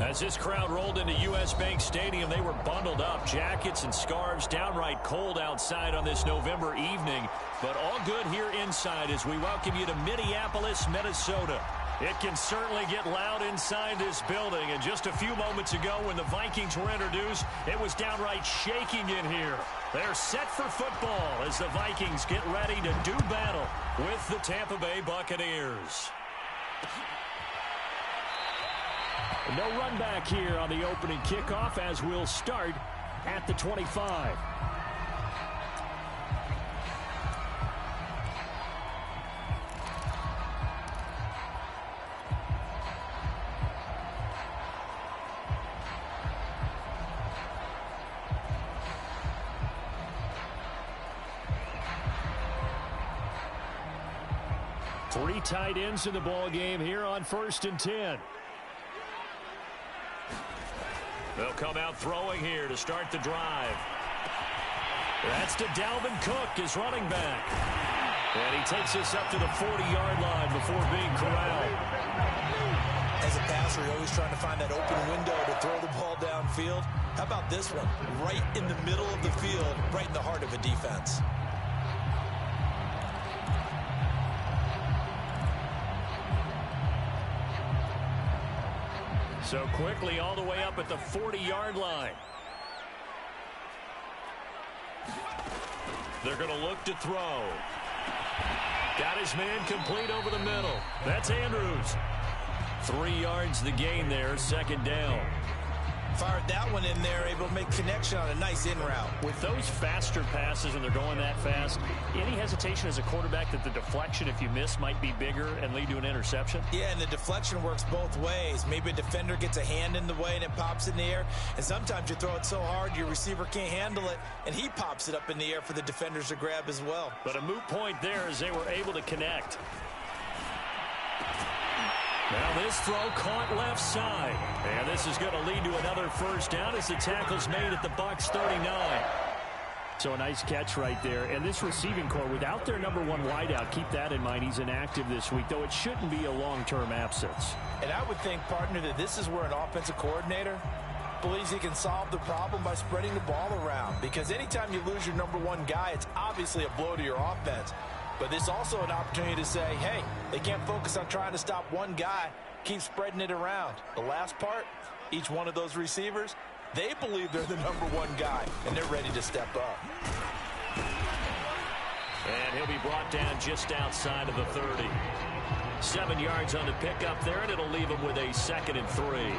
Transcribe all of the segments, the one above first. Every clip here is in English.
As this crowd rolled into U.S. Bank Stadium, they were bundled up, jackets and scarves, downright cold outside on this November evening. But all good here inside as we welcome you to Minneapolis, Minnesota. It can certainly get loud inside this building. And just a few moments ago when the Vikings were introduced, it was downright shaking in here. They're set for football as the Vikings get ready to do battle with the Tampa Bay Buccaneers. No run back here on the opening kickoff as we'll start at the 25. Three tight ends in the ball game here on 1st and 10. They'll come out throwing here to start the drive. That's to Dalvin Cook, his running back. And he takes us up to the 40-yard line before being corralled. As a passer, you're always trying to find that open window to throw the ball downfield. How about this one? Right in the middle of the field, right in the heart of a defense. So quickly all the way up at the 40-yard line. They're going to look to throw. Got his man complete over the middle. That's Andrews. 3 yards the gain there, 2nd down. Fired that one in there, able to make connection on a nice in route. With those faster passes and they're going that fast, any hesitation as a quarterback that the deflection, if you miss, might be bigger and lead to an interception? Yeah, and the deflection works both ways. Maybe a defender gets a hand in the way and it pops in the air. And sometimes you throw it so hard your receiver can't handle it, and he pops it up in the air for the defenders to grab as well. But a moot point there as they were able to connect. Now this throw caught left side. And this is going to lead to another 1st down as the tackle's made at the Bucs 39. So a nice catch right there. And this receiving core, without their number 1 wideout, keep that in mind. He's inactive this week, though it shouldn't be a long-term absence. And I would think, partner, that this is where an offensive coordinator believes he can solve the problem by spreading the ball around. Because anytime you lose your number 1 guy, it's obviously a blow to your offense. But there's also an opportunity to say, hey, they can't focus on trying to stop one guy. Keep spreading it around. The last part, each one of those receivers, they believe they're the number 1 guy, and they're ready to step up. And he'll be brought down just outside of the 30. 7 yards on the pickup there, and it'll leave him with a 2nd and 3.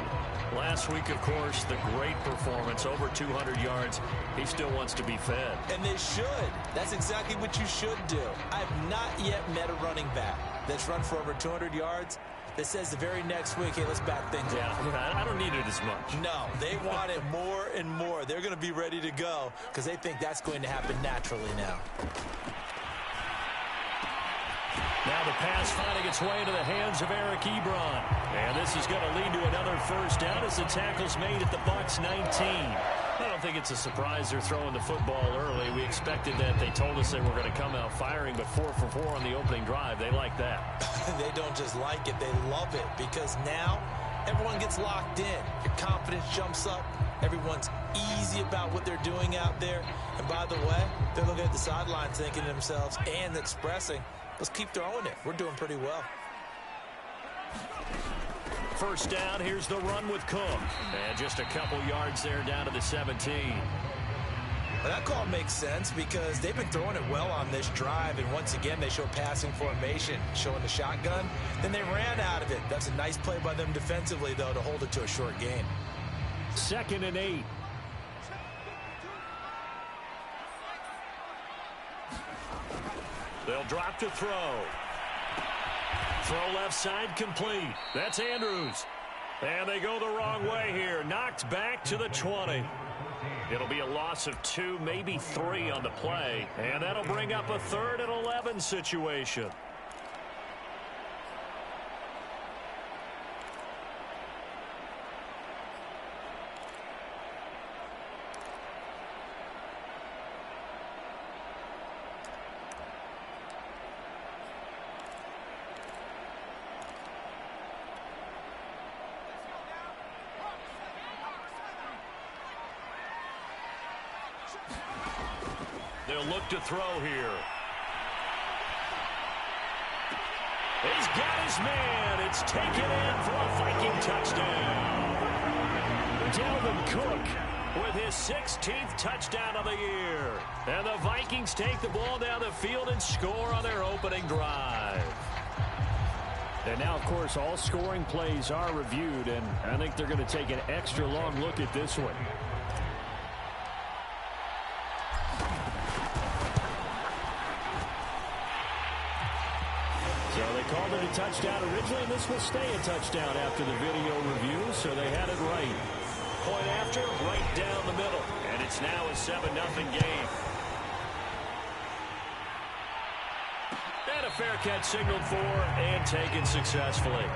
Last week, of course, the great performance, over 200 yards. He still wants to be fed. And they should. That's exactly what you should do. I've not yet met a running back that's run for over 200 yards that says the very next week, hey, let's back things up. I don't need it as much. No, they want it more and more. They're going to be ready to go because they think that's going to happen naturally now. Now the pass finding its way into the hands of Eric Ebron. And this is going to lead to another 1st down as the tackle's made at the Bucs 19. I don't think it's a surprise they're throwing the football early. We expected that. They told us they were going to come out firing, but 4 for 4 on the opening drive. They like that. They don't just like it, they love it, because now everyone gets locked in. Your confidence jumps up. Everyone's easy about what they're doing out there. And by the way, they're looking at the sidelines thinking to themselves and expressing, let's keep throwing it. We're doing pretty well. 1st down, here's the run with Cook. And just a couple yards there down to the 17. Well, that call makes sense because they've been throwing it well on this drive. And once again, they show passing formation, showing the shotgun. Then they ran out of it. That's a nice play by them defensively, though, to hold it to a short gain. 2nd and 8. They'll drop to throw. Throw left side complete. That's Andrews. And they go the wrong way here. Knocked back to the 20. It'll be a loss of 2, maybe 3 on the play. And that'll bring up a 3rd and 11 situation. He'll look to throw here. He's got his man. It's taken in for a Viking touchdown. Dalvin Cook with his 16th touchdown of the year. And the Vikings take the ball down the field and score on their opening drive. And now, of course, all scoring plays are reviewed, and I think they're going to take an extra long look at this one. So they called it a touchdown originally, and this will stay a touchdown after the video review, so they had it right. Point after, right down the middle. And it's now a 7-0 game. And a fair catch signaled for and taken successfully.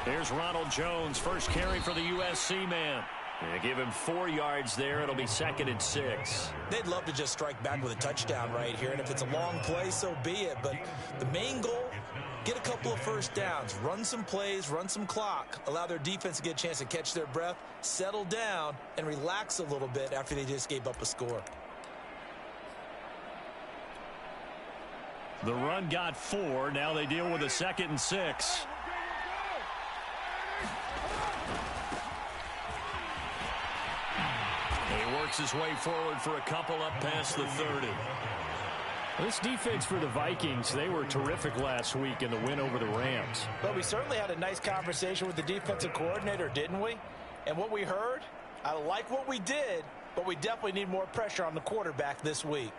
Here's Ronald Jones, first carry for the USC man. They give him 4 yards there. It'll be 2nd and 6. They'd love to just strike back with a touchdown right here, and if it's a long play, so be it. But the main goal, get a couple of first downs, run some plays, run some clock, allow their defense to get a chance to catch their breath, settle down, and relax a little bit after they just gave up a score. The run got 4. Now they deal with a 2nd and 6. He works his way forward for a couple up past the 30. This defense for the Vikings, they were terrific last week in the win over the Rams. But we certainly had a nice conversation with the defensive coordinator, didn't we? And what we heard, I like what we did, but we definitely need more pressure on the quarterback this week.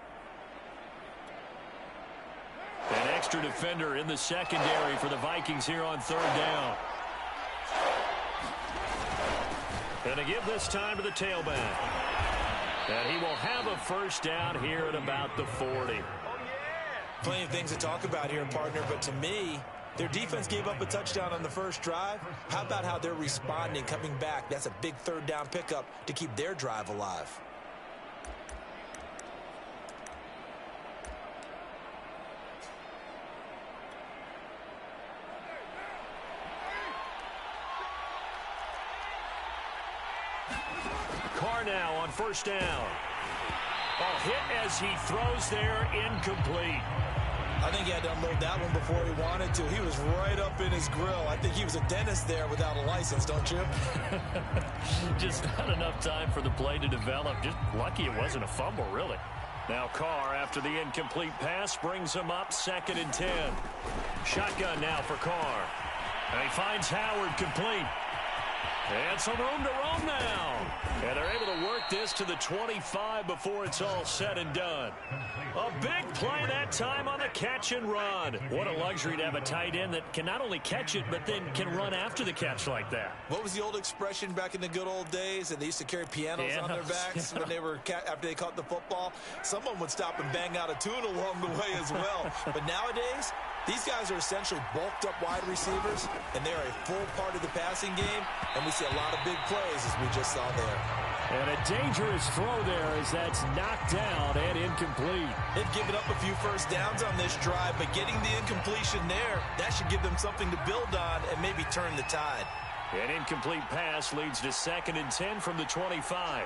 An extra defender in the secondary for the Vikings here on 3rd down. And to give this time to the tailback. And he will have a first down here at about the 40. Plenty of things to talk about here, partner, but to me, their defense gave up a touchdown on the first drive. How about how they're responding, coming back? That's a big 3rd down pickup to keep their drive alive. Carr now on 1st down. A hit as he throws there, incomplete. I think he had to unload that one before he wanted to. He was right up in his grill. I think he was a dentist there without a license, don't you? Just not enough time for the play to develop. Just lucky it wasn't a fumble, really. Now Carr, after the incomplete pass, brings him up 2nd and 10. Shotgun now for Carr. And he finds Howard complete. And some room to roam now. And they're able to work this to the 25 before it's all said and done. A big play that time on the catch and run. What a luxury to have a tight end that can not only catch it, but then can run after the catch like that. What was the old expression back in the good old days? And they used to carry pianos on their backs when they were after they caught the football. Someone would stop and bang out a tune along the way as well. But nowadays, these guys are essentially bulked up wide receivers, and they're a full part of the passing game, and we see a lot of big plays as we just saw there. And a dangerous throw there as that's knocked down and incomplete. They've given up a few first downs on this drive, but getting the incompletion there, that should give them something to build on and maybe turn the tide. An incomplete pass leads to 2nd and 10 from the 25.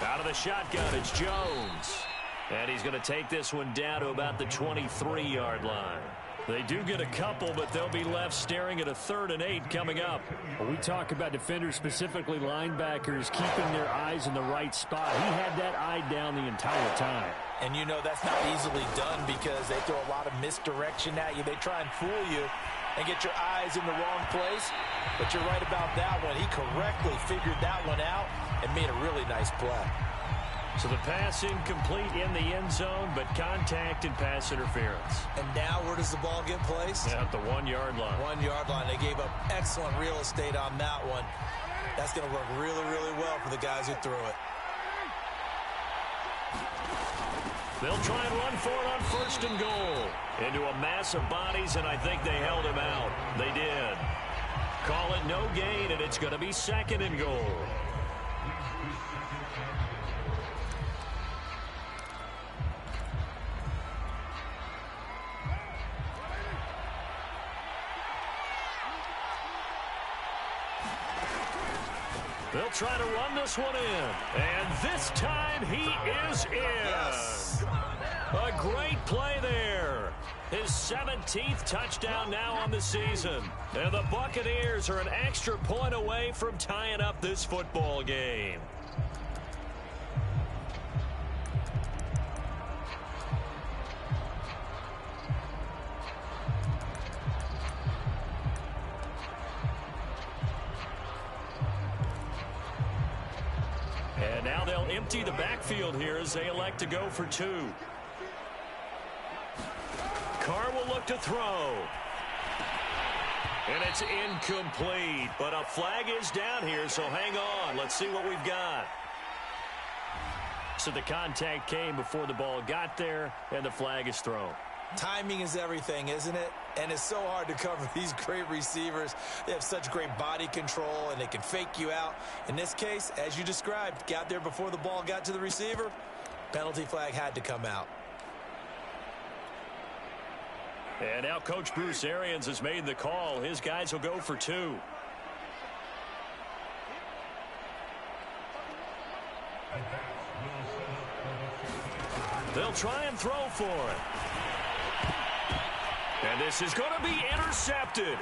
Out of the shotgun, it's Jones. And he's going to take this one down to about the 23-yard line. They do get a couple, but they'll be left staring at a 3rd and 8 coming up. When we talk about defenders, specifically linebackers, keeping their eyes in the right spot. He had that eye down the entire time. And you know that's not easily done because they throw a lot of misdirection at you. They try and fool you and get your eyes in the wrong place. But you're right about that one. He correctly figured that one out and made a really nice play. So the pass incomplete in the end zone, but contact and pass interference. And now where does the ball get placed? At the 1-yard line. 1-yard line. They gave up excellent real estate on that one. That's going to work really, really well for the guys who threw it. They'll try and run for it on 1st and goal. Into a mass of bodies, and I think they held him out. They did. Call it no gain, and it's going to be 2nd and goal. They'll try to run this one in. And this time he is in. Yes. A great play there. His 17th touchdown now on the season. And the Buccaneers are an extra point away from tying up this football game. And now they'll empty the backfield here as they elect to go for 2. Carr will look to throw. And it's incomplete, but a flag is down here, so hang on. Let's see what we've got. So the contact came before the ball got there, and the flag is thrown. Timing is everything, isn't it? And it's so hard to cover these great receivers. They have such great body control, and they can fake you out. In this case, as you described, got there before the ball got to the receiver. Penalty flag had to come out. And now Coach Bruce Arians has made the call. His guys will go for 2. They'll try and throw for it. And this is going to be intercepted.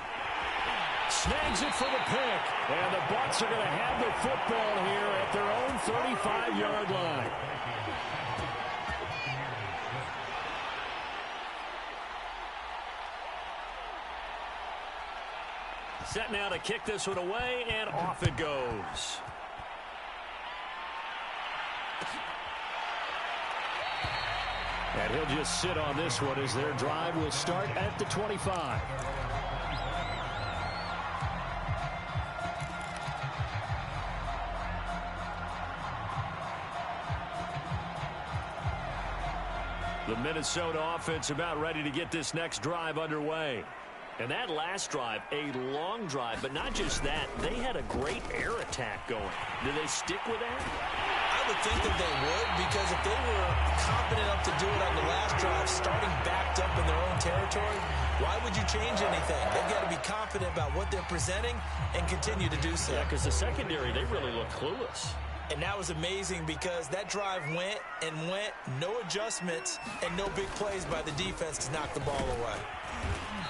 Snags it for the pick. And the Bucs are going to have the football here at their own 35-yard line. Set now to kick this one away, and off it goes. And he'll just sit on this one as their drive will start at the 25. The Minnesota offense about ready to get this next drive underway. And that last drive, a long drive, but not just that. They had a great air attack going. Do they stick with that? I would think that they would, because if they were confident enough to do it on the last drive, starting backed up in their own territory, why would you change anything? They've got to be confident about what they're presenting and continue to do so. Yeah, because the secondary, they really look clueless. And that was amazing because that drive went and went, no adjustments, and no big plays by the defense to knock the ball away.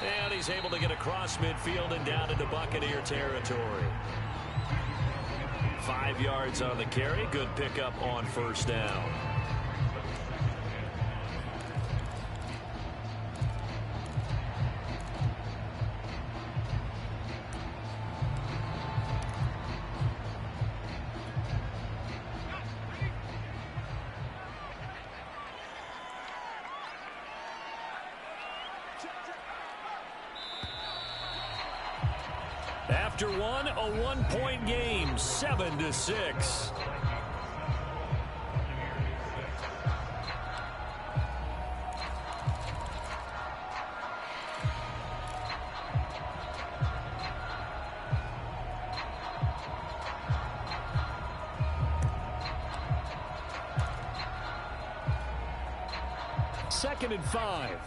And he's able to get across midfield and down into Buccaneer territory. 5 yards on the carry. Good pickup on 1st down. After one, a one-point game, 7-6. Second and 5.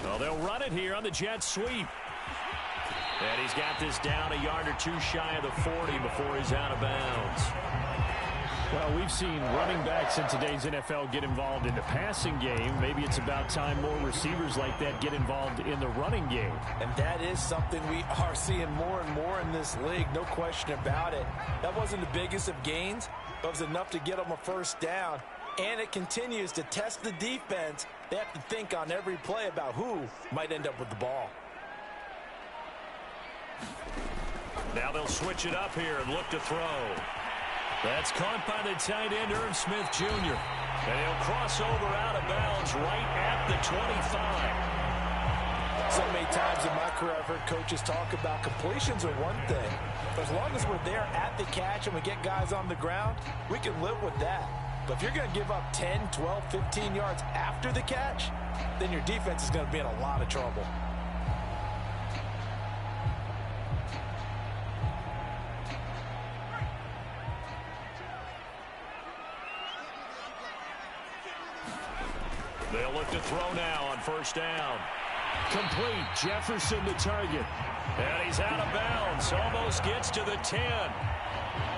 Well, they'll run it here on the jet sweep. And he's got this down a yard or 2 shy of the 40 before he's out of bounds. Well, we've seen running backs in today's NFL get involved in the passing game. Maybe it's about time more receivers like that get involved in the running game. And that is something we are seeing more and more in this league, no question about it. That wasn't the biggest of gains, but it was enough to get them a 1st down. And it continues to test the defense. They have to think on every play about who might end up with the ball. Now they'll switch it up here and look to throw. That's caught by the tight end, Irv Smith Jr. And he'll cross over out of bounds right at the 25. So many times in my career, I've heard coaches talk about completions are one thing. But as long as we're there at the catch and we get guys on the ground, we can live with that. But if you're going to give up 10, 12, 15 yards after the catch, then your defense is going to be in a lot of trouble. They'll look to throw now on first down. Complete. Jefferson the target. And he's out of bounds. Almost gets to the 10.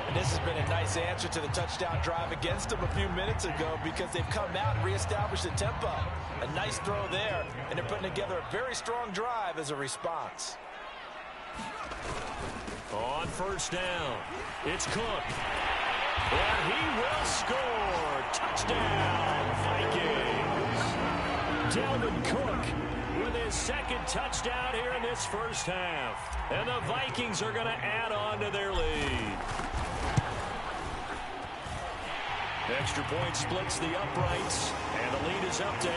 And this has been a nice answer to the touchdown drive against them a few minutes ago because they've come out and reestablished the tempo. A nice throw there, and they're putting together a very strong drive as a response. On first down, it's Cook. And he will score. Touchdown, Vikings. Dalvin Cook with his second touchdown here in this first half. And the Vikings are going to add on to their lead. Extra point splits the uprights, and the lead is up to 8.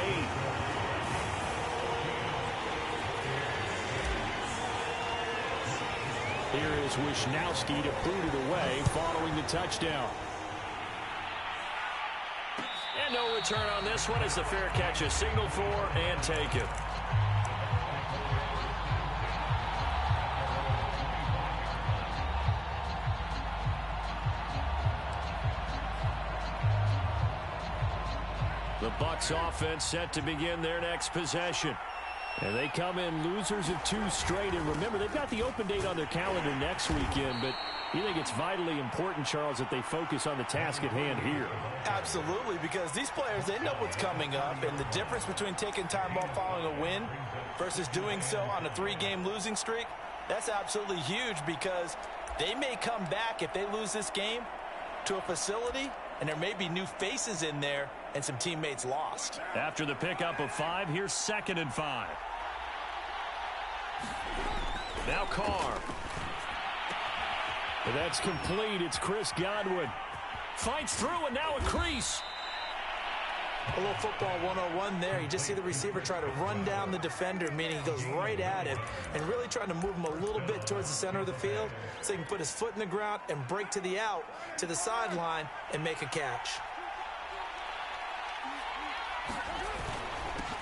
Here is Wisnowski to boot it away following the touchdown. And no return on this one as the fair catch is signaled for and taken. The Bucs offense set to begin their next possession. And they come in losers of 2 straight. And remember, they've got the open date on their calendar next weekend. But you think it's vitally important, Charles, that they focus on the task at hand here? Absolutely, because these players, they know what's coming up. And the difference between taking time off following a win versus doing so on a 3-game losing streak, that's absolutely huge because they may come back if they lose this game to a facility, and there may be new faces in there and some teammates lost. After the pickup of 5, here's 2nd and 5. Now Carr. And that's complete. It's Chris Godwin. Fights through, and now a crease. A little football 101 there. You just see the receiver try to run down the defender, meaning he goes right at him and really trying to move him a little bit towards the center of the field so he can put his foot in the ground and break to the out, to the sideline, and make a catch.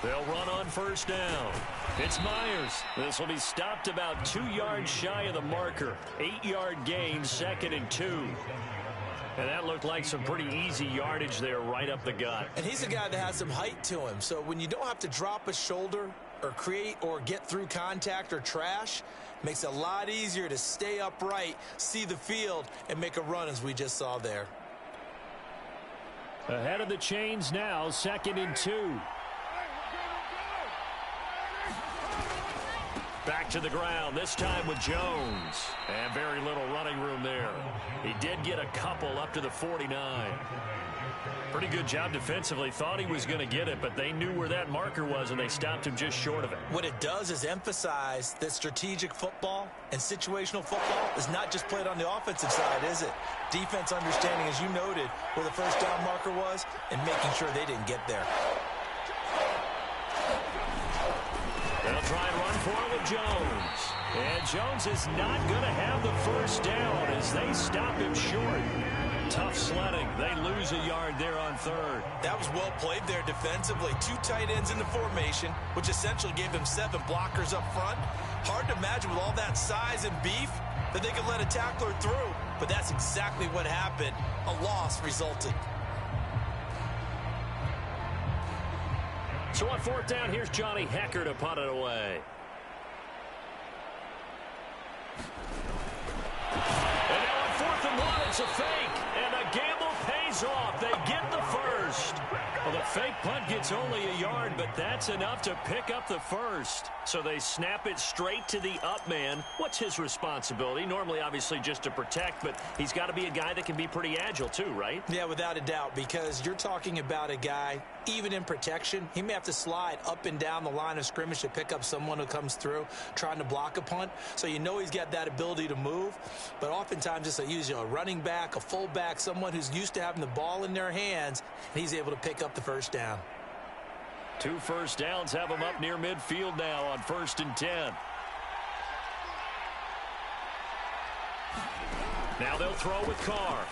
They'll run on first down. It's Myers. This will be stopped about 2 yards shy of the marker. 8-yard gain, 2nd and 2. And that looked like some pretty easy yardage there right up the gut. And he's a guy that has some height to him. So when you don't have to drop a shoulder or create or get through contact or trash, makes it a lot easier to stay upright, see the field, and make a run as we just saw there. Ahead of the chains now, 2nd and 2. Back to the ground, this time with Jones. And very little running room there. He did get a couple up to the 49. Pretty good job defensively. Thought he was going to get it, but they knew where that marker was, and they stopped him just short of it. What it does is emphasize that strategic football and situational football is not just played on the offensive side, is it? Defense understanding, as you noted, where the first down marker was and making sure they didn't get there. They'll try and run for it with Jones. And Jones is not going to have the first down as they stop him short. Tough sledding. They lose a yard there on 3rd. That was well played there defensively. 2 tight ends in the formation, which essentially gave them 7 blockers up front. Hard to imagine with all that size and beef that they could let a tackler through. But that's exactly what happened. A loss resulted. So on 4th down, here's Johnny Hecker to punt it away. And now on 4th and 1, it's a fake. And the gamble pays off. They get the first. Well, the Fake punt gets only a yard, but that's enough to pick up the first. So they snap it straight to the up man. What's his responsibility? Normally, obviously, just to protect, but he's got to be a guy that can be pretty agile too, right? Yeah, without a doubt, because you're talking about a guy, even in protection, he may have to slide up and down the line of scrimmage to pick up someone who comes through trying to block a punt. So you know he's got that ability to move, but oftentimes it's a running back, a fullback, someone who's used to having the ball in their hands, and he's able to pick up the first down. 2 first downs have him up near midfield now on 1st and 10. Now they'll throw with Carr.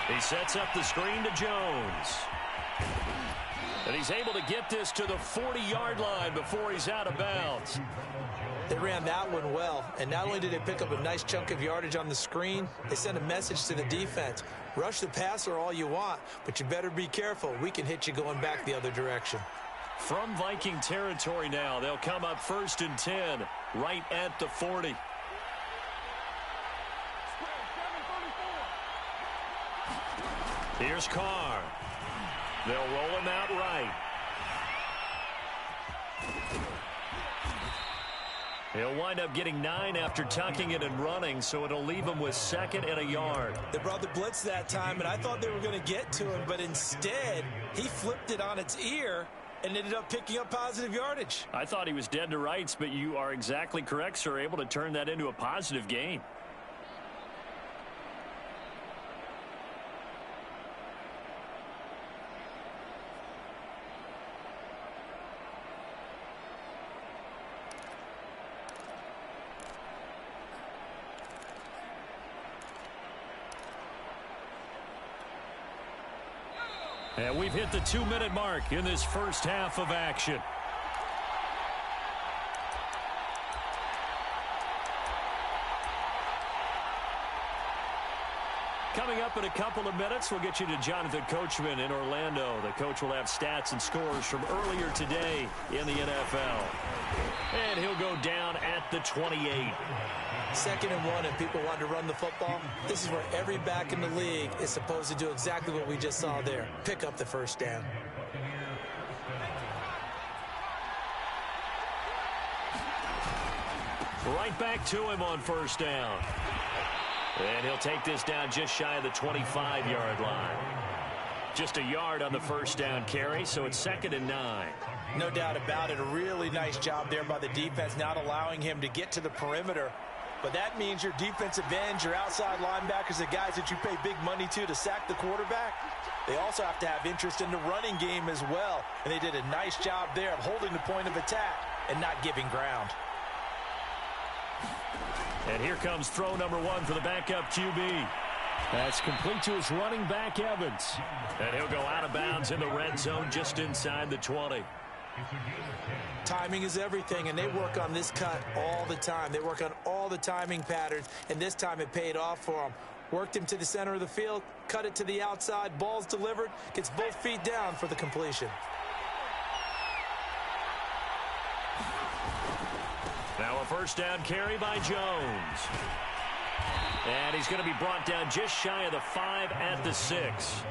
He sets up the screen to Jones. And he's able to get this to the 40-yard line before he's out of bounds. They ran that one well, and not only did they pick up a nice chunk of yardage on the screen, they sent a message to the defense. Rush the passer all you want, but you better be careful. We can hit you going back the other direction. From Viking territory now, they'll come up 1st and 10, right at the 40. Here's Carr. They'll roll him out right. He'll wind up getting 9 after tucking it and running, so it'll leave him with 2nd and a yard. They brought the blitz that time, and I thought they were going to get to him, but instead, he flipped it on its ear and ended up picking up positive yardage. I thought he was dead to rights, but you are exactly correct, sir, able to turn that into a positive gain. And we've hit the 2-minute mark in this first half of action. Coming up in a couple of minutes, we'll get you to Jonathan Coachman in Orlando. The coach will have stats and scores from earlier today in the NFL. And he'll go down at the 28. 2nd and 1, and people want to run the football. This is where every back in the league is supposed to do exactly what we just saw there. Pick up the first down. Right back to him on 1st down. And he'll take this down just shy of the 25-yard line. Just a yard on the 1st down carry, so it's 2nd and 9. No doubt about it. A really nice job there by the defense, not allowing him to get to the perimeter. But that means your defensive ends, your outside linebackers, the guys that you pay big money to sack the quarterback, they also have to have interest in the running game as well. And they did a nice job there of holding the point of attack and not giving ground. And here comes throw number 1 for the backup QB. That's complete to his running back, Evans. And he'll go out of bounds in the red zone just inside the 20. Timing is everything, and they work on this cut all the time. They work on all the timing patterns, and this time it paid off for them. Worked him to the center of the field, cut it to the outside, ball's delivered, gets both feet down for the completion. Now a 1st down carry by Jones. And he's going to be brought down just shy of the 5 at the 6.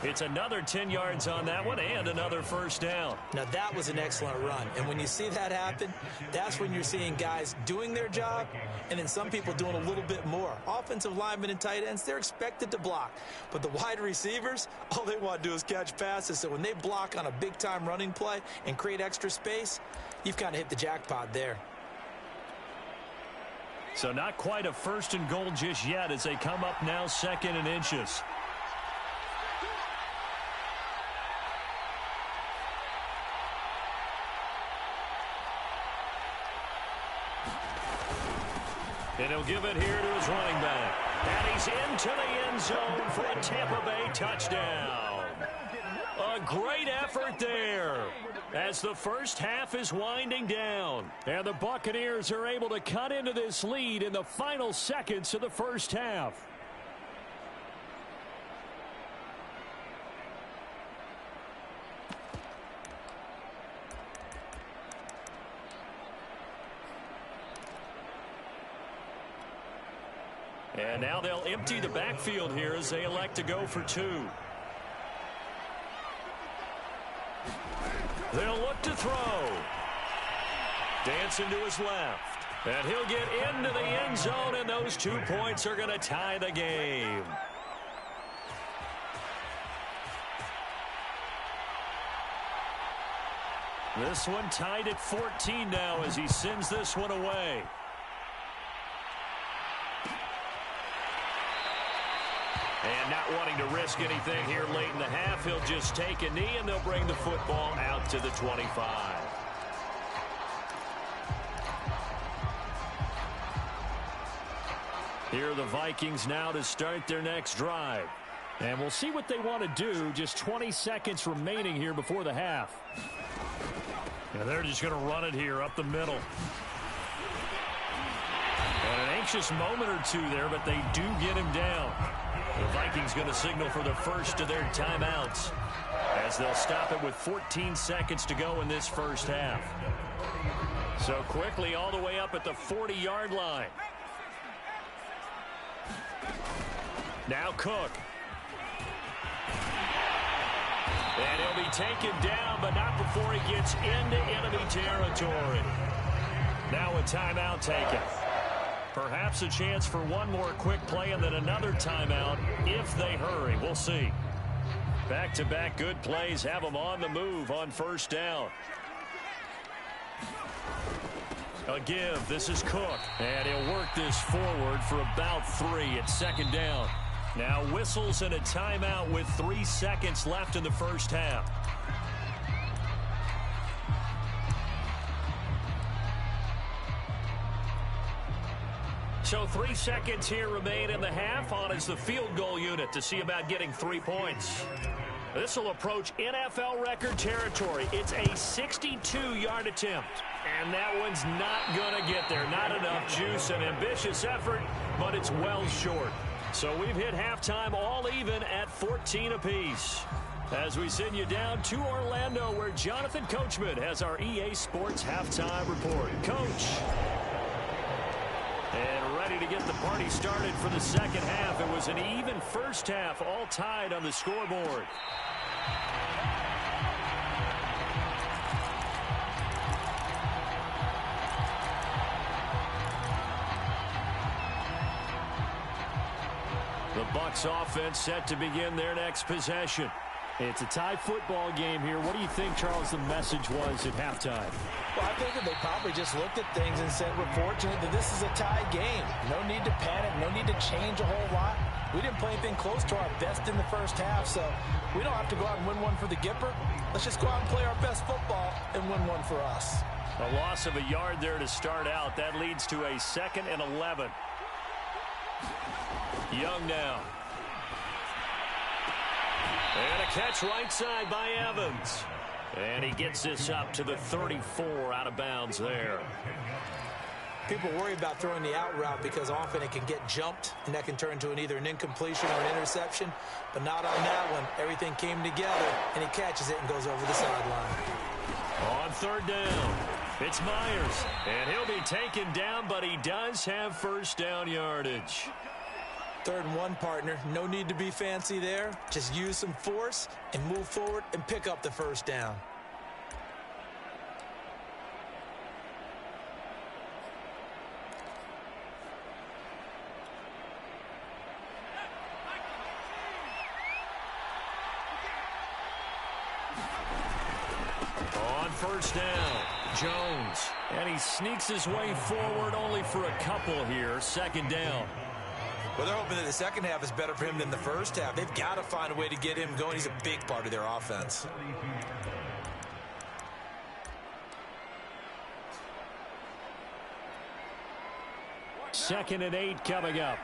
It's another 10 yards on that one and another 1st down. Now that was an excellent run. And when you see that happen, that's when you're seeing guys doing their job and then some people doing a little bit more. Offensive linemen and tight ends, they're expected to block. But the wide receivers, all they want to do is catch passes. So when they block on a big-time running play and create extra space, you've kind of hit the jackpot there. So not quite a 1st and goal just yet as they come up now 2nd and inches. And he'll give it here to his running back. And he's into the end zone for a Tampa Bay touchdown. A great effort there as the first half is winding down. And the Buccaneers are able to cut into this lead in the final seconds of the first half. And now they'll empty the backfield here as they elect to go for 2. They'll look to throw. Dancing to his left. And he'll get into the end zone, and those 2 points are going to tie the game. This one tied at 14 now as he sends this one away. And not wanting to risk anything here late in the half, he'll just take a knee, and they'll bring the football out to the 25. Here are the Vikings now to start their next drive. And we'll see what they want to do. Just 20 seconds remaining here before the half. And they're just going to run it here up the middle. And an anxious moment or two there, but they do get him down. The Vikings going to signal for the first of their timeouts as they'll stop it with 14 seconds to go in this first half. So quickly all the way up at the 40-yard line. Now Cook. And he'll be taken down, but not before he gets into enemy territory. Now a timeout taken. Perhaps a chance for one more quick play and then another timeout if they hurry. We'll see. Back-to-back good plays have them on the move on first down. A give. This is Cook. And he'll work this forward for about 3 at second down. Now whistles and a timeout with 3 seconds left in the first half. So 3 seconds here remain in the half. On is the field goal unit to see about getting 3 points. This will approach NFL record territory. It's a 62-yard attempt. And that one's not going to get there. Not enough juice. An ambitious effort, but it's well short. So we've hit halftime all even at 14 apiece. As we send you down to Orlando, where Jonathan Coachman has our EA Sports halftime report. Coach. And ready to get the party started for the second half. It was an even first half, all tied on the scoreboard. The Bucs offense set to begin their next possession. It's a tie football game here. What do you think, Charles, the message was at halftime? Well, I think that they probably just looked at things and said, we're fortunate that this is a tie game. No need to panic, no need to change a whole lot. We didn't play anything close to our best in the first half, so we don't have to go out and win one for the Gipper. Let's just go out and play our best football and win one for us. A loss of a yard there to start out. That leads to a 2nd and 11. Young now. And a catch right side by Evans. And he gets this up to the 34 out of bounds there. People worry about throwing the out route because often it can get jumped, and that can turn into either an incompletion or an interception. But not on that one. Everything came together, and he catches it and goes over the sideline. On 3rd down, it's Myers. And he'll be taken down, but he does have first down yardage. 3rd and 1, partner. No need to be fancy there. Just use some force and move forward and pick up the first down. On first down, Jones. And he sneaks his way forward only for a couple here. 2nd down. Well, they're hoping that the second half is better for him than the first half. They've got to find a way to get him going. He's a big part of their offense. Second and 8 coming up.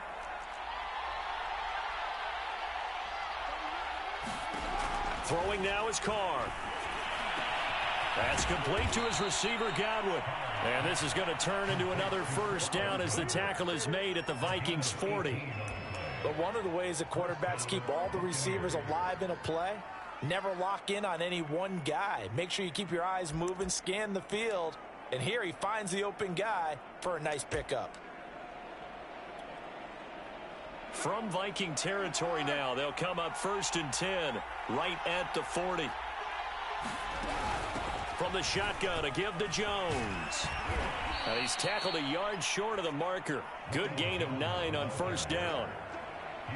Throwing now is Carr. That's complete to his receiver, Godwin. And this is going to turn into another first down as the tackle is made at the Vikings 40. But one of the ways that quarterbacks keep all the receivers alive in a play, never lock in on any one guy. Make sure you keep your eyes moving, scan the field. And here he finds the open guy for a nice pickup. From Viking territory now, they'll come up 1st and 10 right at the 40. from the shotgun to give to Jones. He's tackled a yard short of the marker. Good gain of 9 on first down.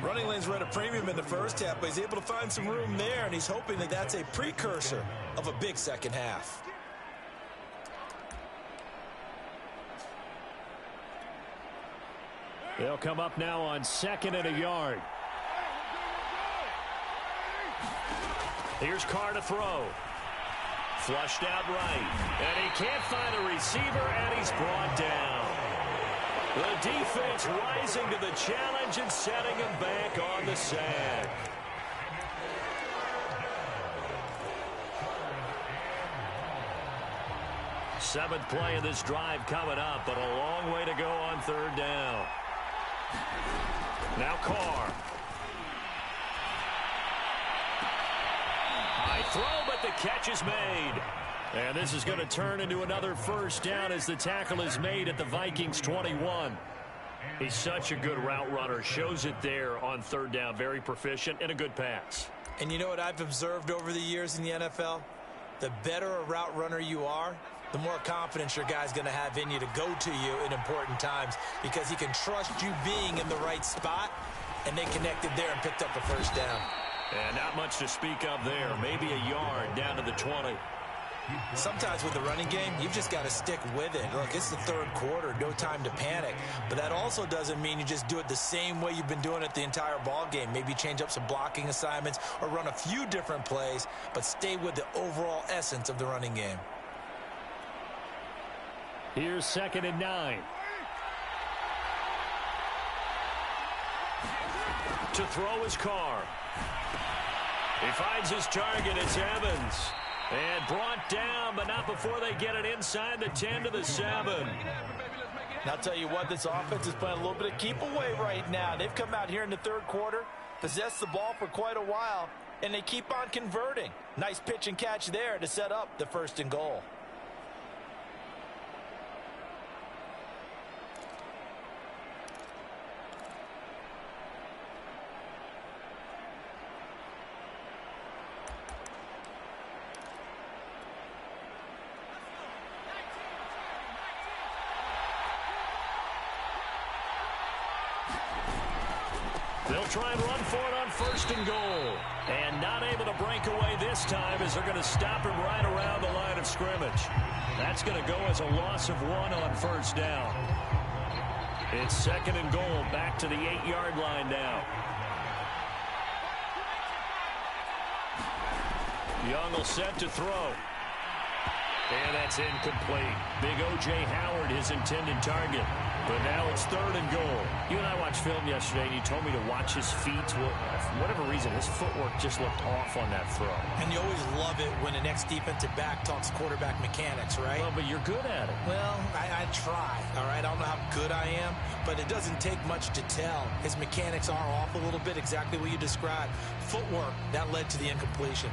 Running lanes were at a premium in the first half, but he's able to find some room there, and he's hoping that that's a precursor of a big second half. They'll come up now on 2nd and a yard. Here's Carr to throw. Flushed out right. And he can't find a receiver, and he's brought down. The defense rising to the challenge and setting him back on the sack. Seventh play of this drive coming up, but a long way to go on third down. Now Carr. High throw, but the catch is made. And this is going to turn into another first down as the tackle is made at the Vikings 21. He's such a good route runner. Shows it there on third down. Very proficient and a good pass. And you know what I've observed over the years in the NFL? The better a route runner you are, the more confidence your guy's going to have in you to go to you in important times, because he can trust you being in the right spot, and they connected there and picked up a first down. And not much to speak of there. Maybe a yard down to the 20. Sometimes with the running game, you've just got to stick with it. Look, it's the third quarter, no time to panic. But that also doesn't mean you just do it the same way you've been doing it the entire ball game. Maybe change up some blocking assignments or run a few different plays, but stay with the overall essence of the running game. Here's 2nd and 9. To throw his Carr. He finds his target. It's Evans. And brought down, but not before they get it inside the 10 to the 7. And I'll tell you what, this offense is playing a little bit of keep away right now. They've come out here in the third quarter, possessed the ball for quite a while, and they keep on converting. Nice pitch and catch there to set up the 1st and goal. They'll try and run for it on 1st and goal. And not able to break away this time as they're going to stop him right around the line of scrimmage. That's going to go as a loss of 1 on first down. It's 2nd and goal, back to the 8-yard line now. Young will set to throw. And that's incomplete. Big O.J. Howard, his intended target. But now it's 3rd and goal. You and I watched film yesterday, and you told me to watch his feet. For whatever reason, his footwork just looked off on that throw. And you always love it when the next defensive back talks quarterback mechanics, right? Well, but you're good at it. Well, I try, all right? I don't know how good I am, but it doesn't take much to tell. His mechanics are off a little bit, exactly what you described. Footwork, that led to the incompletion.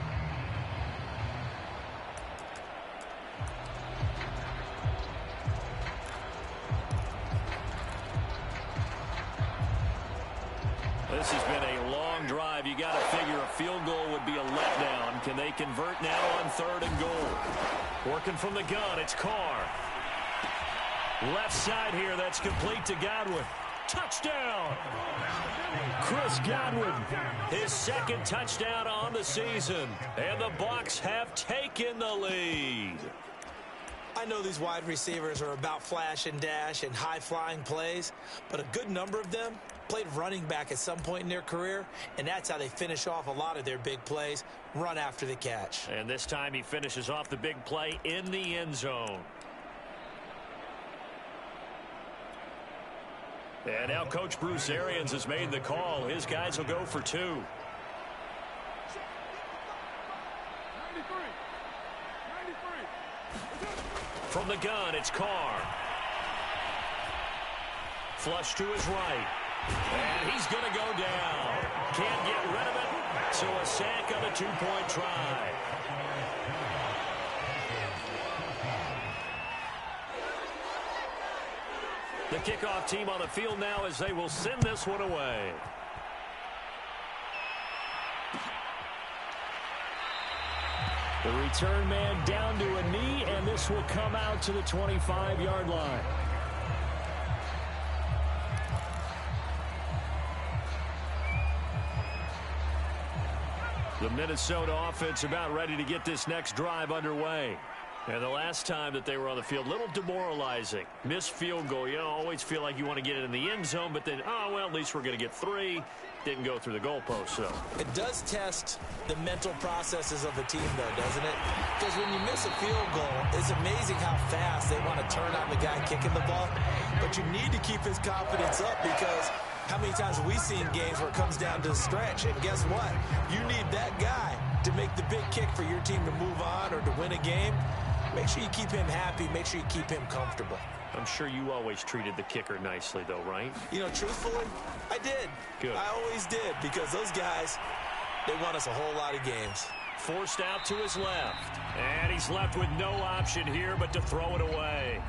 This has been a long drive. You got to figure a field goal would be a letdown. Can they convert now on 3rd and goal? Working from the gun, it's Carr. Left side here, that's complete to Godwin. Touchdown! Chris Godwin, his 2nd touchdown on the season. And the Bucs have taken the lead. I know these wide receivers are about flash and dash and high-flying plays, but a good number of them played running back at some point in their career, and that's how they finish off a lot of their big plays, run after the catch. And this time he finishes off the big play in the end zone. And now Coach Bruce Arians has made the call. His guys will go for 2. From the gun, it's Carr. Flush to his right. And he's going to go down. Can't get rid of it. So a sack on a 2-point try. The kickoff team on the field now as they will send this one away. The return man down to a knee, and this will come out to the 25-yard line. The Minnesota offense about ready to get this next drive underway. And the last time that they were on the field, a little demoralizing. Missed field goal. You always feel like you want to get it in the end zone, but then, oh, well, at least we're going to get 3. Didn't go through the goalpost, so. It does test the mental processes of a team, though, doesn't it? Because when you miss a field goal, it's amazing how fast they want to turn on the guy kicking the ball. But you need to keep his confidence up, because how many times have we seen games where it comes down to a stretch? And guess what? You need that guy to make the big kick for your team to move on or to win a game. Make sure you keep him happy. Make sure you keep him comfortable. I'm sure you always treated the kicker nicely, though, right? You know, truthfully, I did. Good. I always did, because those guys, they won us a whole lot of games. Forced out to his left. And he's left with no option here but to throw it away.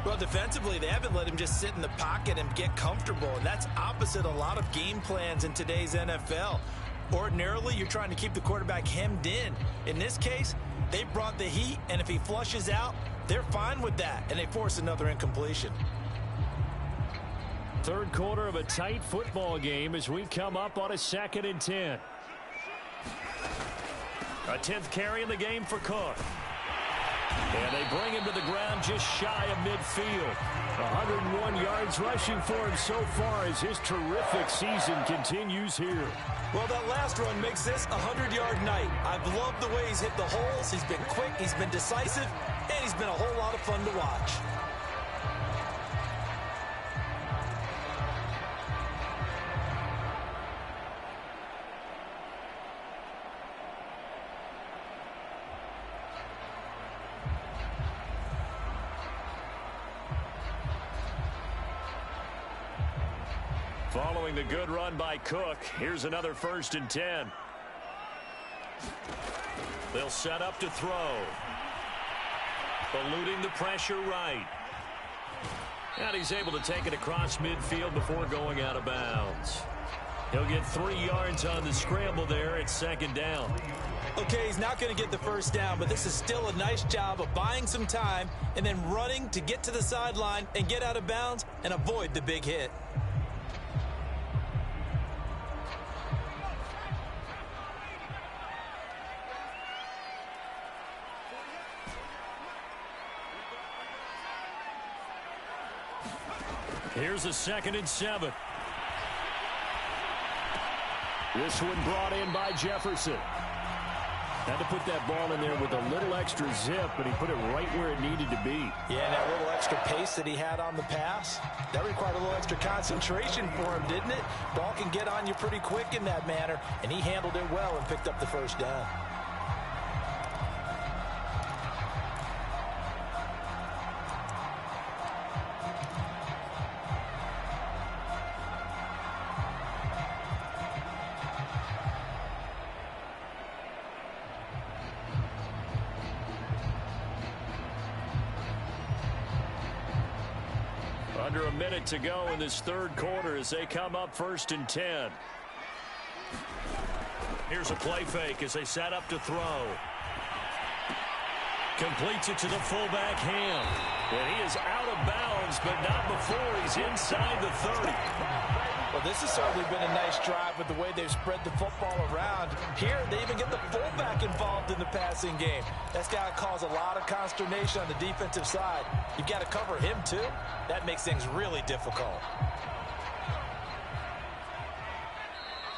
Well, defensively, they haven't let him just sit in the pocket and get comfortable, and that's opposite a lot of game plans in today's NFL. Ordinarily, you're trying to keep the quarterback hemmed in. In this case, they brought the heat, and if he flushes out, they're fine with that, and they force another incompletion. Third quarter of a tight football game as we come up on a 2nd and 10. A 10th carry in the game for Cook. And they bring him to the ground just shy of midfield. 101 yards rushing for him so far as his terrific season continues here. Well, that last run makes this a 100-yard night. I've loved the way he's hit the holes. He's been quick, he's been decisive, and he's been a whole lot of fun to watch. Following the good run by Cook, here's another 1st and 10. They'll set up to throw. Eluding the pressure right. And he's able to take it across midfield before going out of bounds. He'll get 3 yards on the scramble there at 2nd down. Okay, he's not going to get the first down, but this is still a nice job of buying some time and then running to get to the sideline and get out of bounds and avoid the big hit. Here's a 2nd and 7. This one brought in by Jefferson. Had to put that ball in there with a little extra zip, but he put it right where it needed to be. Yeah, that little extra pace that he had on the pass, that required a little extra concentration for him, didn't it? Ball can get on you pretty quick in that manner, and he handled it well and picked up the first down. Under a minute to go in this 3rd quarter as they come up 1st and 10. Here's a play fake as they set up to throw. Completes it to the fullback Ham. And he is out of bounds, but not before he's inside the 30. Well, this has certainly been a nice drive with the way they've spread the football around. Here, they even get the fullback involved in the passing game. That's got to cause a lot of consternation on the defensive side. You've got to cover him, too. That makes things really difficult.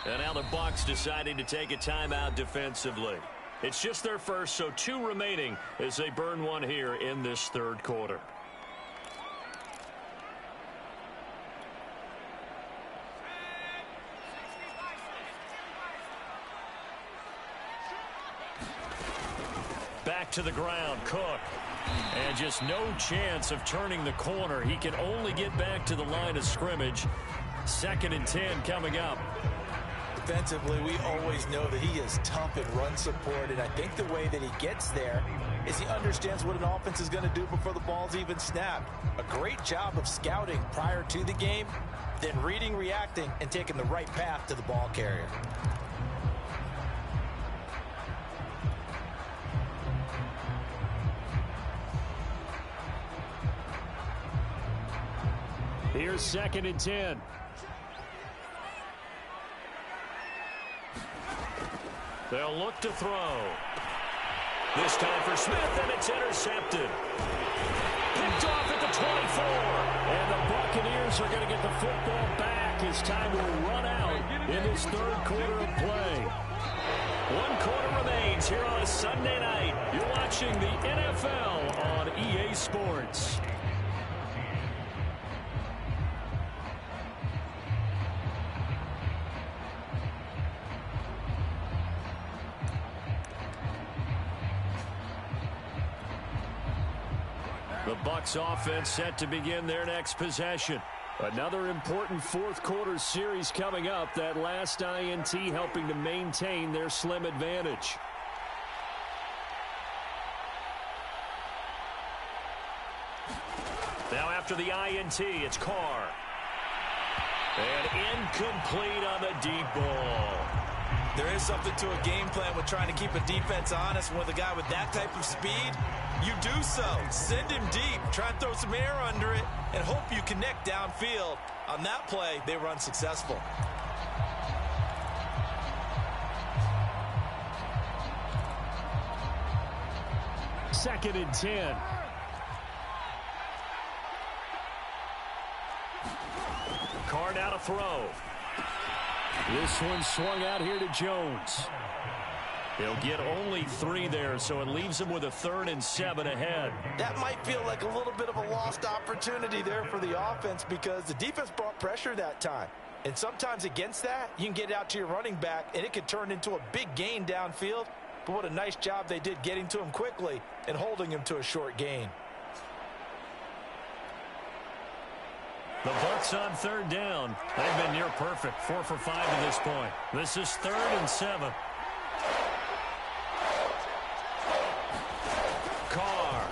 And now the Bucs deciding to take a timeout defensively. It's just their first, so 2 remaining as they burn one here in this 3rd quarter. Back to the ground, Cook. And just no chance of turning the corner. He can only get back to the line of scrimmage. 2nd and 10 coming up. Defensively, we always know that he is tough in run support, and I think the way that he gets there is he understands what an offense is going to do before the ball's even snapped. A great job of scouting prior to the game, then reading, reacting, and taking the right path to the ball carrier. Here's 2nd and 10. They'll look to throw. This time for Smith, and it's intercepted. Picked off at the 24. And the Buccaneers are going to get the football back as time will run out in this 3rd quarter of play. 1 quarter remains here on a Sunday night. You're watching the NFL on EA Sports. The Bucs offense set to begin their next possession. Another important 4th quarter series coming up. That last INT helping to maintain their slim advantage. Now after the INT, it's Carr. And incomplete on the deep ball. There is something to a game plan with trying to keep a defense honest. With a guy with that type of speed, you do so. Send him deep, try and throw some air under it, and hope you connect downfield. On that play, they were unsuccessful. Second and 10. Carr now to throw. This one swung out here to Jones. He'll get only 3 there, so it leaves him with a 3rd and 7 ahead. That might feel like a little bit of a lost opportunity there for the offense because the defense brought pressure that time. And sometimes against that, you can get out to your running back, and it could turn into a big gain downfield. But what a nice job they did getting to him quickly and holding him to a short gain. The Bucs on 3rd down. They've been near perfect. 4 for 5 to this point. This is 3rd and 7. Carr.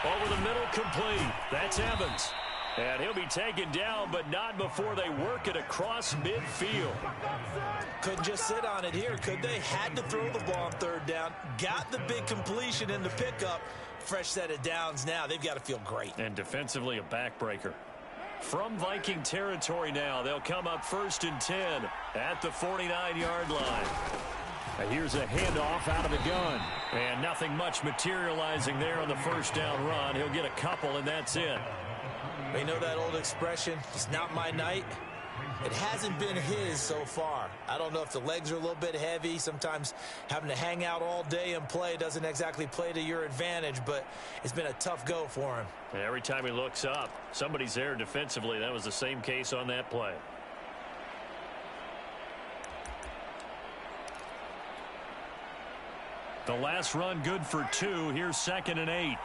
Over the middle, complete. That's Evans. And he'll be taken down, but not before they work it across midfield. Couldn't just sit on it here, could they? Had to throw the ball on 3rd down. Got the big completion in the pickup. Fresh set of downs now. They've got to feel great. And defensively, a backbreaker. From Viking territory now, they'll come up 1st and 10 at the 49-yard line. And here's a handoff out of the gun. And nothing much materializing there on the 1st down run. He'll get a couple, and that's it. They know that old expression, it's not my night. It hasn't been his so far. I don't know if the legs are a little bit heavy. Sometimes having to hang out all day and play doesn't exactly play to your advantage, but it's been a tough go for him. Every time he looks up, somebody's there defensively. That was the same case on that play. The last run good for 2. Here's 2nd and 8.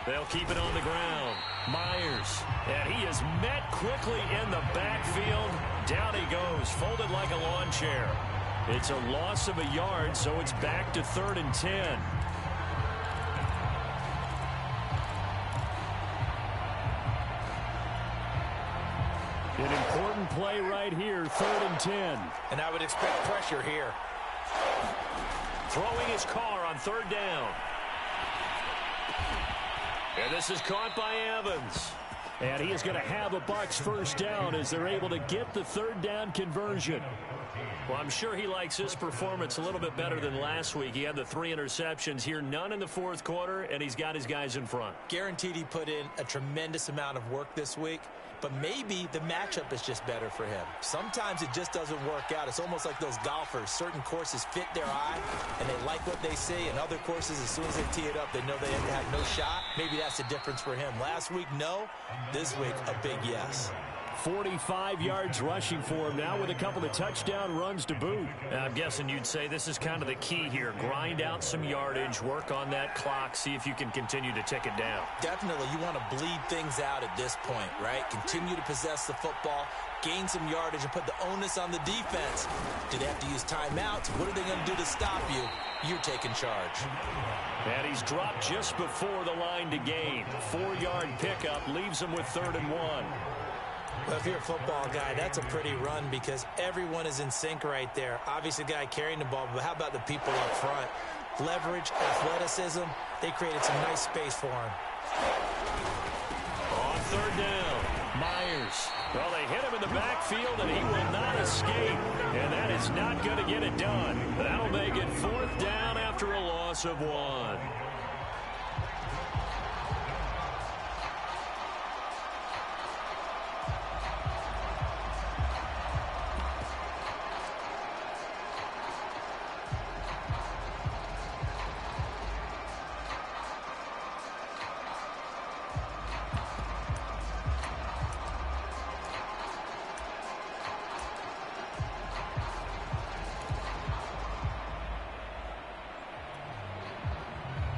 They'll keep it on the ground. Myers. And he is met quickly in the backfield. Down he goes, folded like a lawn chair. It's a loss of a yard, so it's back to 3rd and 10. An important play right here, 3rd and 10. And I would expect pressure here. Throwing his Carr on 3rd down. And this is caught by Evans. And he is going to have a Bucs 1st down as they're able to get the 3rd down conversion. Well, I'm sure he likes his performance a little bit better than last week. He had the 3 interceptions here, none in the 4th quarter, and he's got his guys in front. Guaranteed he put in a tremendous amount of work this week, but maybe the matchup is just better for him. Sometimes it just doesn't work out. It's almost like those golfers. Certain courses fit their eye, and they like what they see, and other courses, as soon as they tee it up, they know they have no shot. Maybe that's the difference for him. Last week, no. This week, a big yes. 45 yards rushing for him now with a couple of touchdown runs to boot. I'm guessing you'd say this is kind of the key here. Grind out some yardage, work on that clock, see if you can continue to tick it down. Definitely. You want to bleed things out at this point, right? Continue to possess the football, gain some yardage, and put the onus on the defense. Do they have to use timeouts? What are they going to do to stop you? You're taking charge. And he's dropped just before the line to gain. 4-yard pickup leaves him with 3rd and 1. Well, if you're a football guy, that's a pretty run because everyone is in sync right there. Obviously, the guy carrying the ball, but how about the people up front? leverage, athleticism. They created some nice space for him. On third down, Myers. Well, they hit him in the backfield, and he will not escape. And that is not going to get it done. That'll make it fourth down after a loss of 1.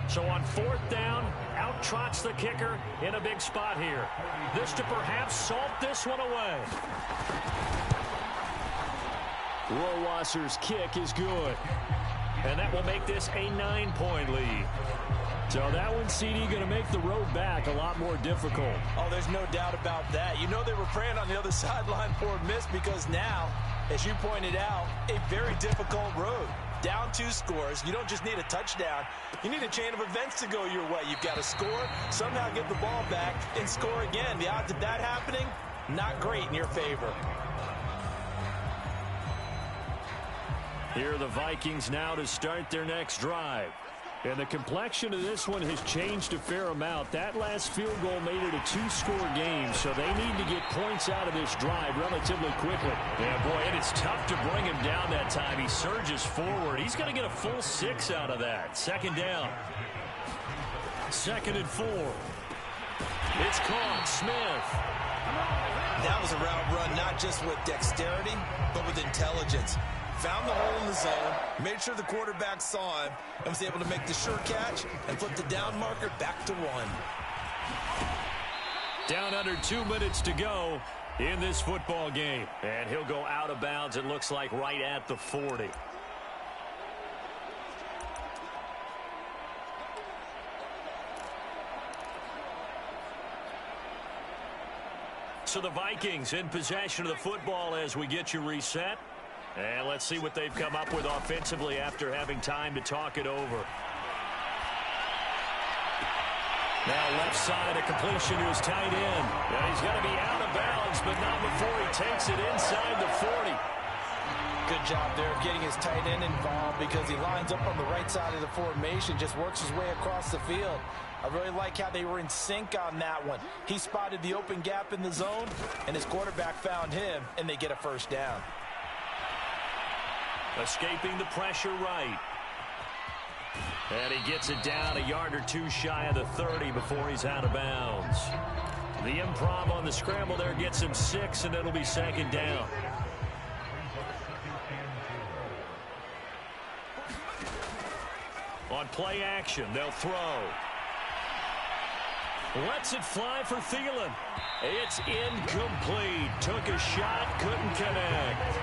So on fourth down, out trots the kicker in a big spot here. This to perhaps salt this one away. Rohrwasser's kick is good. And that will make this a 9-point lead. So that one, CD, going to make the road back a lot more difficult. Oh, there's no doubt about that. You know they were praying on the other sideline for a miss because now, as you pointed out, a very difficult road. Down 2 scores. You don't just need a touchdown. You need a chain of events to go your way. You've got to score, somehow get the ball back, and score again. The odds of that happening, not great in your favor. Here are the Vikings now to start their next drive. And the complexion of this one has changed a fair amount. That last field goal made it a 2-score game, so they need to get points out of this drive relatively quickly. Yeah, boy, it is tough to bring him down that time. He surges forward. He's going to get a full 6 out of that. Second down. 2nd and 4. It's caught. Smith. That was a route run not just with dexterity, but with intelligence. Found the hole in the zone, made sure the quarterback saw him, and was able to make the sure catch and flip the down marker back to 1. Down under 2 minutes to go in this football game. And he'll go out of bounds, it looks like, right at the 40. So the Vikings in possession of the football as we get you reset. And let's see what they've come up with offensively after having time to talk it over. Now left side, a completion to his tight end. And he's going to be out of bounds, but not before he takes it inside the 40. Good job there of getting his tight end involved because he lines up on the right side of the formation, just works his way across the field. I really like how they were in sync on that one. He spotted the open gap in the zone, and his quarterback found him, and they get a first down. Escaping the pressure right. And he gets it down a yard or 2 shy of the 30 before he's out of bounds. The improv on the scramble there gets him 6, and it'll be 2nd down. On play action, they'll throw. Lets it fly for Thielen. It's incomplete. Took a shot, couldn't connect.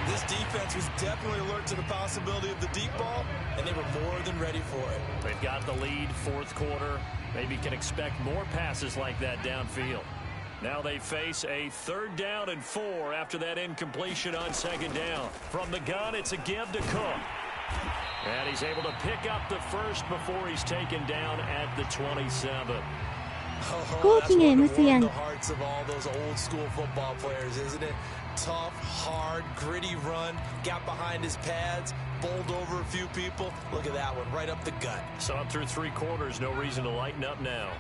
This defense was definitely alert to the possibility of the deep ball, and they were more than ready for it. They've got the lead, 4th quarter. Maybe can expect more passes like that downfield. Now they face a 3rd down and 4 after that incompletion on 2nd down. From the gun, it's a give to Cook. And he's able to pick up the first before he's taken down at the 27. Oh, that's one of the hearts of all those old school football players, isn't it? Tough, hard, gritty run, got behind his pads, bowled over a few people. Look at that one, right up the gut. Saw it through 3 quarters, no reason to lighten up now.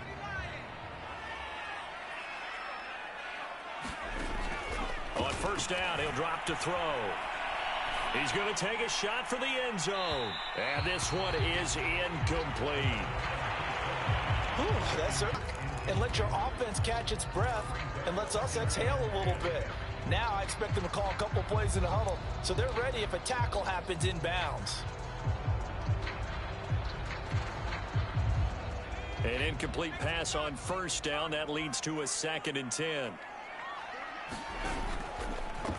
On 1st down, he'll drop to throw. He's going to take a shot for the end zone. And this one is incomplete. Ooh, that's it. And let your offense catch its breath and lets us exhale a little bit. Now I expect them to call a couple plays in the huddle, so they're ready if a tackle happens inbounds. An incomplete pass on 1st down. That leads to a 2nd and 10.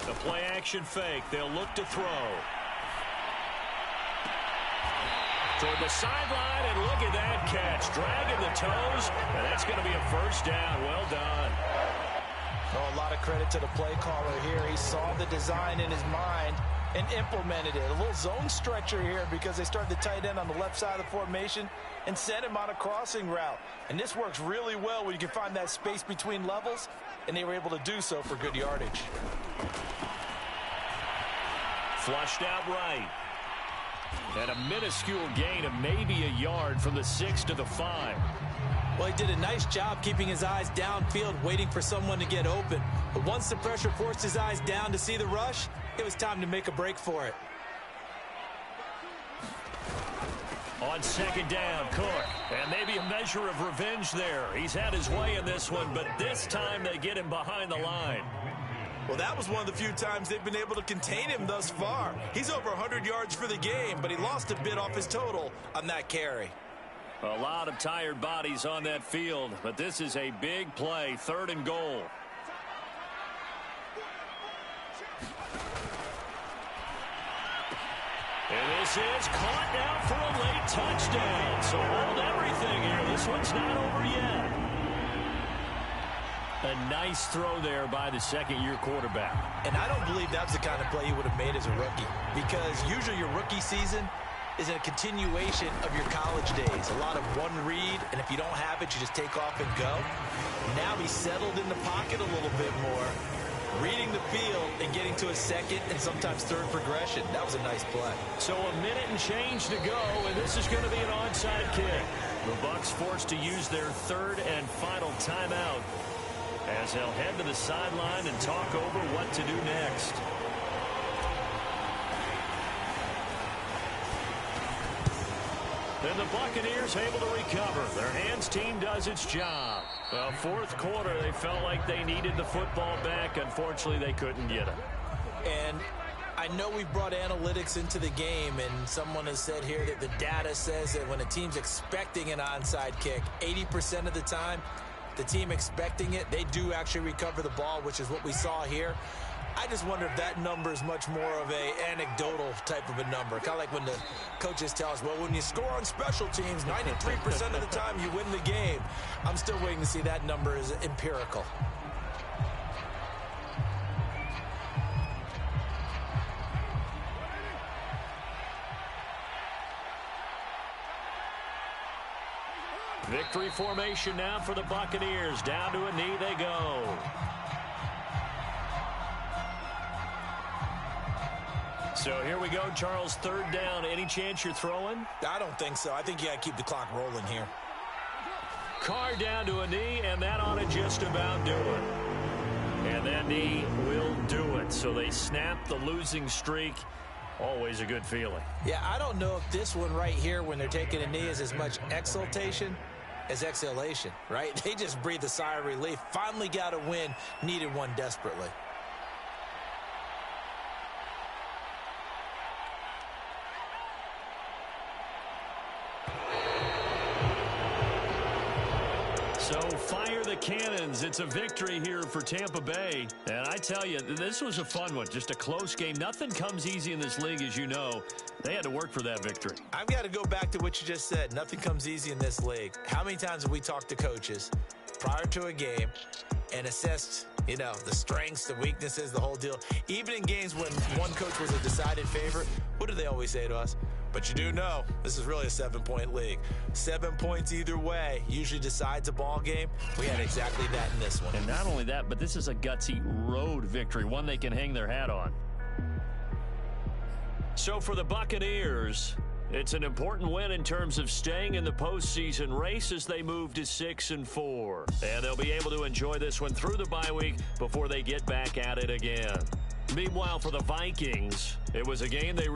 The play action fake. They'll look to throw. Toward the sideline, and look at that catch. Dragging the toes, and that's going to be a 1st down. Well done. Oh, a lot of credit to the play caller here. He saw the design in his mind, and implemented it. A little zone stretcher here because they started the tight end on the left side of the formation and sent him on a crossing route. And this works really well when you can find that space between levels, and they were able to do so for good yardage. Flushed out right. And a minuscule gain of maybe a yard from the 6 to the 5. Well, he did a nice job keeping his eyes downfield, waiting for someone to get open. But once the pressure forced his eyes down to see the rush, it was time to make a break for it. On second down, Cook. And maybe a measure of revenge there. He's had his way in this one, but this time they get him behind the line. Well, that was one of the few times they've been able to contain him thus far. He's over 100 yards for the game, but he lost a bit off his total on that carry. A lot of tired bodies on that field, but this is a big play, 3rd and goal. And this is caught now for a late touchdown. So hold everything here. This one's not over yet. A nice throw there by the second-year quarterback. And I don't believe that's the kind of play he would have made as a rookie, because usually your rookie season is a continuation of your college days. A lot of one read, and if you don't have it, you just take off and go. Now he's settled in the pocket a little bit more, reading the field and getting to a second and sometimes third progression. That was a nice play. So a minute and change to go, and this is going to be an onside kick. The Bucs forced to use their 3rd and final timeout, as they'll head to the sideline and talk over what to do next. Then the Buccaneers able to recover. Their hands team does its job. Well, 4th quarter, they felt like they needed the football back. Unfortunately, they couldn't get it. And I know we've brought analytics into the game, and someone has said here that the data says that when a team's expecting an onside kick, 80% of the time, the team expecting it, they do actually recover the ball, which is what we saw here. I just wonder if that number is much more of a anecdotal type of a number. Kind of like when the coaches tell us, well, when you score on special teams, 93% of the time you win the game. I'm still waiting to see that number is empirical. Victory formation now for the Buccaneers. Down to a knee they go. So here we go, Charles, 3rd down. Any chance you're throwing? I don't think so. I think you got to keep the clock rolling here. Carr down to a knee, and that ought to just about do it. And that knee will do it. So they snap the losing streak. Always a good feeling. Yeah, I don't know if this one right here, when they're taking a knee, is as much exultation as exhalation, right? They just breathe a sigh of relief. Finally got a win, needed one desperately. So fire the cannons. It's a victory here for Tampa Bay. And I tell you, this was a fun one. Just a close game. Nothing comes easy in this league, as you know. They had to work for that victory. I've got to go back to what you just said. Nothing comes easy in this league. How many times have we talked to coaches prior to a game and assessed, you know, the strengths, the weaknesses, the whole deal? Even in games when one coach was a decided favorite, what do they always say to us? But you do know this is really a 7-point league. 7 points either way usually decides a ball game. We had exactly that in this one. And not only that, but this is a gutsy road victory, one they can hang their hat on. So for the Buccaneers, it's an important win in terms of staying in the postseason race as they move to 6-4. And they'll be able to enjoy this one through the bye week before they get back at it again. Meanwhile, for the Vikings, it was a game they